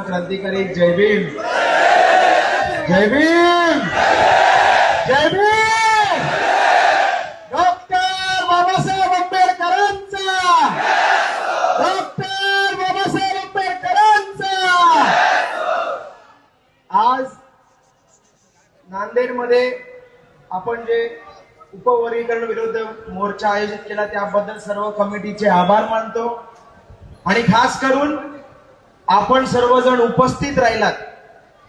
क्रांतिकारी जय भीम जय भीम जय भीम। डॉक्टर बाबासाहेब आंबेडकरांचा डॉक्टर बाबासाहेब आंबेडकरांचा। आज नांदेडमध्ये आपण जे उपवर्गीकरण विरुद्ध मोर्चा आयोजित केला त्याबद्दल सर्व कमिटीचे आभार मानतो आणि खास करून आपण सर्वजण उपस्थित राहिलात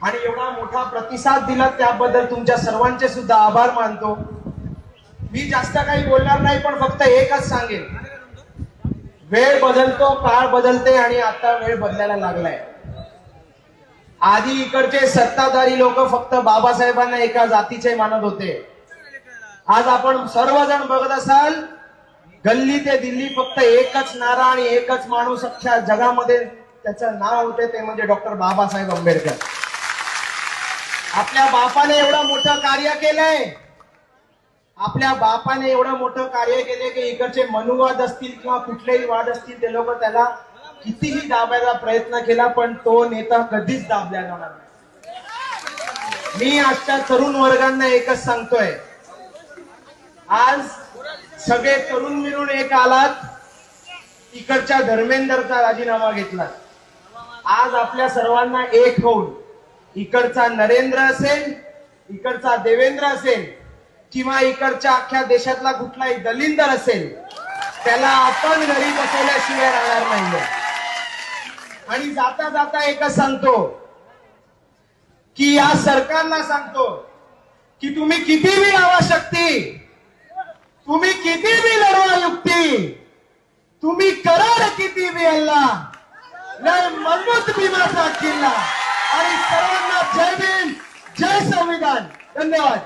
आणि एवढा मोठा प्रतिसाद दिला त्याबद्दल तुमच्या सर्वांचे सुद्धा आभार मानतो। मी जास्त काही बोलणार नाही पण फक्त एकच सांगेन, वेळ बदलतो, काळ बदलते आणि आता वेळ बदलायला लागलाय। आधी इकडचे सत्ताधारी लोक फक्त बाबासाहेबांना एका जातीचे मानत होते। आज आपण सर्वजण बघत असाल गल्ली ते दिल्ली फक्त एकच नारा आणि एकच माणूस अख्ख्या जगामध्ये त्याचं नाव होते ते म्हणजे डॉक्टर बाबासाहेब आंबेडकर। आपल्या बापाने एवढं मोठं कार्य केलंय, आपल्या बापाने एवढं मोठं कार्य केले की इकडचे मनुवाद असतील किंवा कुठलेही वाद असतील ते लोक त्याला कितीही दाबायचा प्रयत्न केला पण तो नेता कधीच दाबला जाणार नाही। मी आजच्या तरुण वर्गांना एकच सांगतोय, आज सगळे तरुण मिळून एक आलात, इकडच्या धर्मेंद्रचा राजीनामा घेतला। आज आपल्या सर्वांना एक होऊन इकडचा नरेंद्र असेल, इकडचा देवेंद्र असेल किंवा इकडच्या अख्ख्या देशातला कुठलाही दलिंदर असेल त्याला आपण घरी बसवल्याशिवाय राहणार नाही। आणि जाता जाता एकच सांगतो की या सरकारला सांगतो की तुम्ही किती बी लावा शक्ती, तुम्ही किती बी लढवा युक्ती, तुम्ही कराल किती बी हल्ला, लय मजबूत भीमाचा किल्ला। आणि सर्वांना जय भीम जय संविधान। धन्यवाद।